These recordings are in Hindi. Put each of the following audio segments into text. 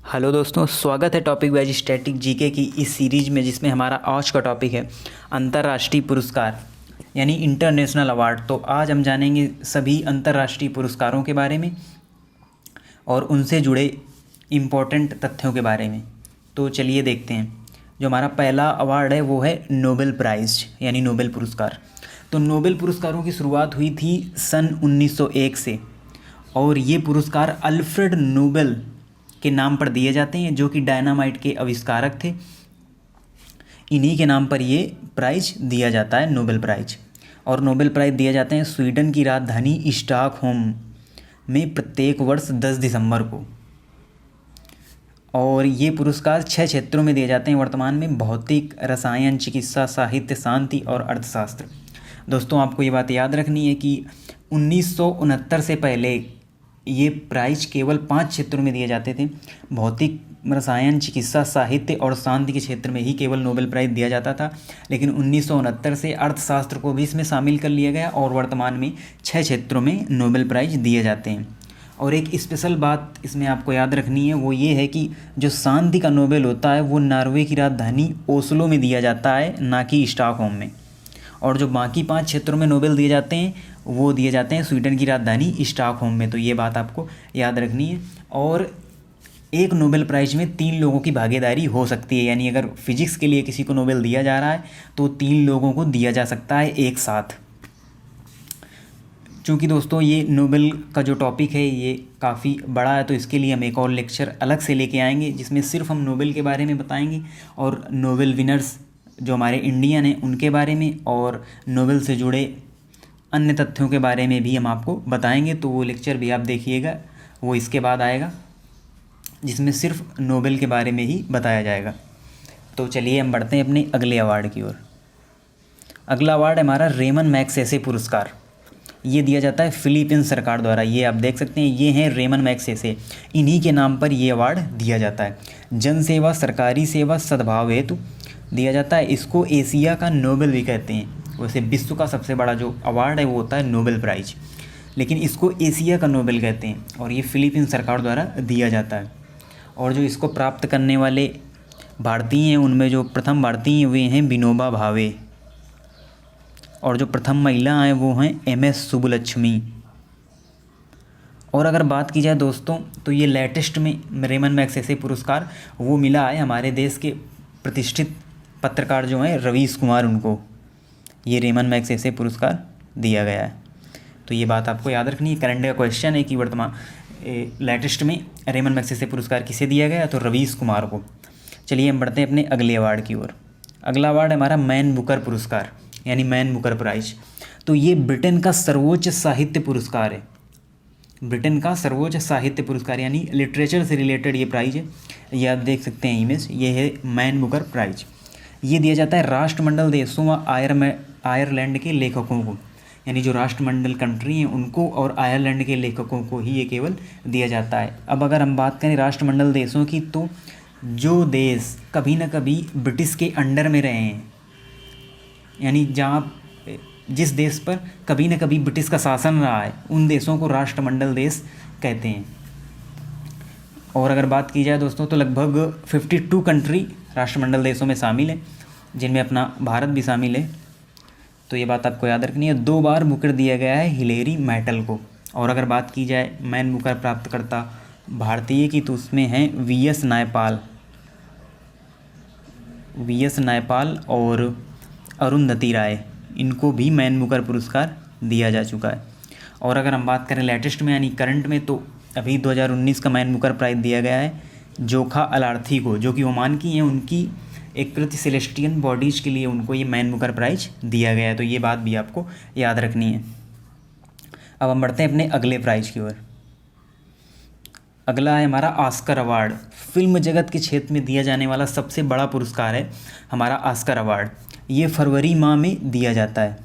हेलो दोस्तों, स्वागत है टॉपिक वाइज स्टैटिक जीके की इस सीरीज़ में, जिसमें हमारा आज का टॉपिक है अंतर्राष्ट्रीय पुरस्कार यानी इंटरनेशनल अवार्ड। तो आज हम जानेंगे सभी अंतर्राष्ट्रीय पुरस्कारों के बारे में और उनसे जुड़े इम्पोर्टेंट तथ्यों के बारे में। तो चलिए देखते हैं। जो हमारा पहला अवार्ड है वो है नोबेल प्राइज़ यानी नोबेल पुरस्कार। तो नोबेल पुरस्कारों की शुरुआत हुई थी सन 1901 से, और ये पुरस्कार अल्फ्रेड नोबेल के नाम पर दिए जाते हैं, जो कि डायनामाइट के आविष्कारक थे। इन्हीं के नाम पर ये प्राइज़ दिया जाता है, नोबेल प्राइज़। और नोबेल प्राइज़ दिए जाते हैं स्वीडन की राजधानी स्टॉकहोम में प्रत्येक वर्ष 10 दिसंबर को। और ये पुरस्कार 6 क्षेत्रों में दिए जाते हैं वर्तमान में: भौतिक, रसायन, चिकित्सा, साहित्य, शांति और अर्थशास्त्र। दोस्तों, आपको ये बात याद रखनी है कि 1969 से पहले ये प्राइज केवल 5 क्षेत्रों में दिए जाते थे: भौतिक, रसायन, चिकित्सा, साहित्य और शांति के क्षेत्र में ही केवल नोबेल प्राइज़ दिया जाता था। लेकिन 1969 से अर्थशास्त्र को भी इसमें शामिल कर लिया गया और वर्तमान में 6 क्षेत्रों में नोबेल प्राइज़ दिए जाते हैं। और एक स्पेशल बात इसमें आपको याद रखनी है, वो ये है कि जो शांति का नोबेल होता है वो नॉर्वे की राजधानी ओस्लो में दिया जाता है, ना कि स्टॉकहोम में। और जो बाकी 5 क्षेत्रों में नोबेल दिए जाते हैं वो दिए जाते हैं स्वीडन की राजधानी स्टॉकहोम में। तो ये बात आपको याद रखनी है। और एक नोबेल प्राइज़ में 3 लोगों की भागीदारी हो सकती है, यानी अगर फिजिक्स के लिए किसी को नोबेल दिया जा रहा है तो 3 लोगों को दिया जा सकता है एक साथ। चूँकि दोस्तों ये नोबेल का जो टॉपिक है ये काफ़ी बड़ा है, तो इसके लिए हम एक और लेक्चर अलग से लेके आएंगे, जिसमें सिर्फ हम नोबेल के बारे में बताएंगे और नोबेल विनर्स जो हमारे इंडियन हैं उनके बारे में और नोबेल से जुड़े अन्य तथ्यों के बारे में भी हम आपको बताएंगे। तो वो लेक्चर भी आप देखिएगा, वो इसके बाद आएगा, जिसमें सिर्फ नोबेल के बारे में ही बताया जाएगा। तो चलिए हम बढ़ते हैं अपने अगले अवार्ड की ओर। अगला अवार्ड है हमारा रेमन मैग्सेसे पुरस्कार। ये दिया जाता है फिलीपींस सरकार द्वारा। ये आप देख सकते हैं, ये हैं रेमन मैग्सेसे। इन्हीं के नाम पर ये अवार्ड दिया जाता है। जन सेवा, सरकारी सेवा, सद्भाव हेतु दिया जाता है। इसको एशिया का नोबेल भी कहते हैं। वैसे विश्व का सबसे बड़ा जो अवार्ड है वो होता है नोबेल प्राइज़, लेकिन इसको एशिया का नोबेल कहते हैं और ये फिलीपींस सरकार द्वारा दिया जाता है। और जो इसको प्राप्त करने वाले भारतीय हैं उनमें जो प्रथम भारतीय वे हैं विनोबा भावे, और जो प्रथम महिला हैं वो हैं MS सुब्बुलक्ष्मी। और अगर बात की जाए दोस्तों, तो ये लेटेस्ट में रेमन मैग्सेसे पुरस्कार वो मिला है हमारे देश के प्रतिष्ठित पत्रकार जो हैं रवीश कुमार, उनको ये रेमन मैग्सेसे पुरस्कार दिया गया है। तो ये बात आपको याद रखनी है। करंट का क्वेश्चन है कि वर्तमान लेटेस्ट में रेमन मैग्सेसे पुरस्कार किसे दिया गया, तो रवीश कुमार को। चलिए हम बढ़ते हैं अपने अगले अवार्ड की ओर। अगला अवार्ड है हमारा मैन बुकर पुरस्कार यानी मैन बुकर प्राइज़। तो ये ब्रिटेन का सर्वोच्च साहित्य पुरस्कार है। ब्रिटेन का सर्वोच्च साहित्य पुरस्कार यानी लिटरेचर से रिलेटेड ये प्राइज़ है। ये आप देख सकते हैं इमेज, ये है मैन बुकर प्राइज़। ये दिया जाता है राष्ट्रमंडल देशों व आयरलैंड के लेखकों को, यानी जो राष्ट्रमंडल कंट्री हैं उनको और आयरलैंड के लेखकों को ही ये केवल दिया जाता है। अब अगर हम बात करें राष्ट्रमंडल देशों की, तो जो देश कभी ना कभी ब्रिटिश के अंडर में रहे हैं, यानी जिस देश पर कभी ना कभी ब्रिटिश का शासन रहा है, उन देशों को राष्ट्रमंडल देश कहते हैं। और अगर बात की जाए दोस्तों, तो लगभग 52 कंट्री राष्ट्रमंडल देशों में शामिल है, जिनमें अपना भारत भी शामिल है। तो ये बात आपको याद रखनी है। 2 बार बुकर दिया गया है हिलेरी मैटल को। और अगर बात की जाए मैन बुकर प्राप्तकर्ता भारतीय की, तो उसमें हैं VS नायपाल और अरुंधति राय। इनको भी मैन बुकर पुरस्कार दिया जा चुका है। और अगर हम बात करें लेटेस्ट में यानी करंट में, तो अभी 2019 का मैन बुकर प्राइज़ दिया गया है जोखा अलार्थी को, जो कि ओमान की हैं। उनकी एक कृति सेलेस्टियन बॉडीज़ के लिए उनको ये मैन बुकर प्राइज़ दिया गया है। तो ये बात भी आपको याद रखनी है। अब हम बढ़ते हैं अपने अगले प्राइज़ की ओर। अगला है हमारा ऑस्कर अवार्ड। फिल्म जगत के क्षेत्र में दिया जाने वाला सबसे बड़ा पुरस्कार है हमारा ऑस्कर अवार्ड। ये फरवरी माह में दिया जाता है।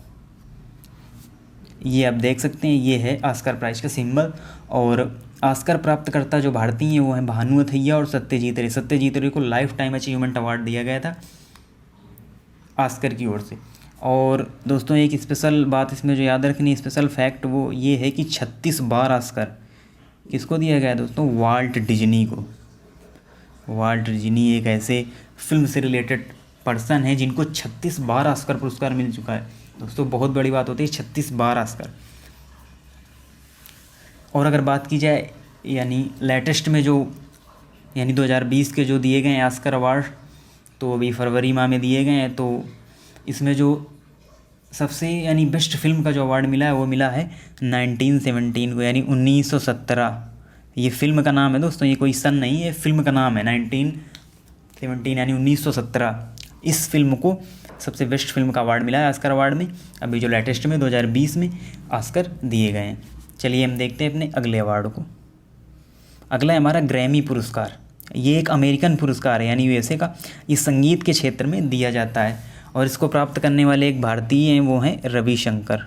ये आप देख सकते हैं, ये है ऑस्कर प्राइज़ का सिंबल। और ऑस्कर प्राप्तकर्ता जो भारतीय हैं वो हैं भानु अथैया और सत्यजीत रे। सत्यजीत रे को लाइफ टाइम अचीवमेंट अवार्ड दिया गया था ऑस्कर की ओर से। और दोस्तों एक स्पेशल बात इसमें जो याद रखनी, स्पेशल फैक्ट, वो ये है कि 36 बार ऑस्कर किसको दिया गया है दोस्तों, वाल्ट डिज्नी को। वाल्ट डिज्नी एक ऐसे फिल्म से रिलेटेड पर्सन है जिनको 36 बार ऑस्कर पुरस्कार मिल चुका है। दोस्तों बहुत बड़ी बात होती है 36 बार ऑस्कर। और अगर बात की जाए यानी लेटेस्ट में जो यानी 2020 के जो दिए गए हैं ऑस्कर अवार्ड, तो अभी फरवरी माह में दिए गए हैं। तो इसमें जो सबसे यानी बेस्ट फिल्म का जो अवार्ड मिला है वो मिला है 1917 को, यानी 1917। ये फिल्म का नाम है दोस्तों, ये कोई सन नहीं है, फिल्म का नाम है 1917 यानी 1917। इस फिल्म को सबसे बेस्ट फिल्म का अवार्ड मिला है ऑस्कर अवार्ड में, अभी जो लेटेस्ट में 2020 में ऑस्कर दिए गए हैं। चलिए हम देखते हैं अपने अगले अवार्ड को। अगला है हमारा ग्रैमी पुरस्कार। ये एक अमेरिकन पुरस्कार है यानी यूएसए का। ये संगीत के क्षेत्र में दिया जाता है और इसको प्राप्त करने वाले एक भारतीय हैं, वो हैं रविशंकर।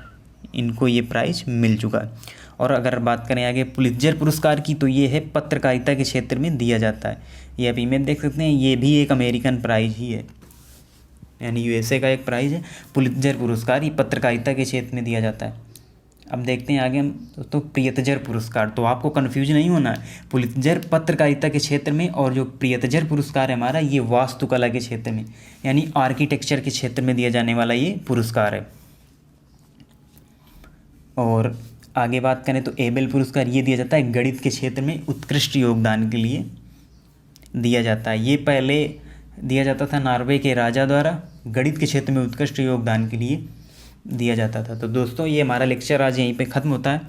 इनको ये प्राइज़ मिल चुका है। और अगर बात करें आगे पुलित्जर पुरस्कार की, तो ये है पत्रकारिता के क्षेत्र में दिया जाता है। ये आप इमेज देख सकते हैं, ये भी एक अमेरिकन प्राइज़ ही है, यानी यूएसए का एक प्राइज़ है पुलित्जर पुरस्कार। ये पत्रकारिता के क्षेत्र में दिया जाता है। अब देखते हैं आगे हम दोस्तों प्रियतजर पुरस्कार। तो आपको कन्फ्यूज नहीं होना है, पुलित्जर पत्रकारिता के क्षेत्र में और जो प्रियतजर पुरस्कार है हमारा, ये वास्तुकला के क्षेत्र में यानी आर्किटेक्चर के क्षेत्र में दिया जाने वाला ये पुरस्कार है। और आगे बात करें तो एबेल पुरस्कार ये दिया जाता है गणित के क्षेत्र में उत्कृष्ट योगदान के लिए दिया जाता है। ये पहले दिया जाता था नॉर्वे के राजा द्वारा, गणित के क्षेत्र में उत्कृष्ट योगदान के लिए दिया जाता था। तो दोस्तों ये हमारा लेक्चर आज यहीं पे ख़त्म होता है।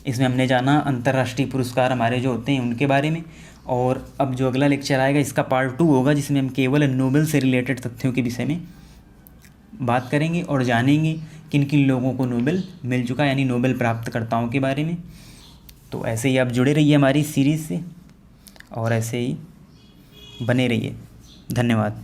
इसमें हमने जाना अंतर्राष्ट्रीय पुरस्कार हमारे जो होते हैं उनके बारे में। और अब जो अगला लेक्चर आएगा इसका पार्ट 2 होगा, जिसमें हम केवल नोबेल से रिलेटेड तथ्यों के विषय में बात करेंगे और जानेंगे किन किन लोगों को नोबेल मिल चुका है, यानी नोबेल प्राप्तकर्ताओं के बारे में। तो ऐसे ही आप जुड़े रहिए हमारी सीरीज़ से और ऐसे ही बने रहिए। धन्यवाद।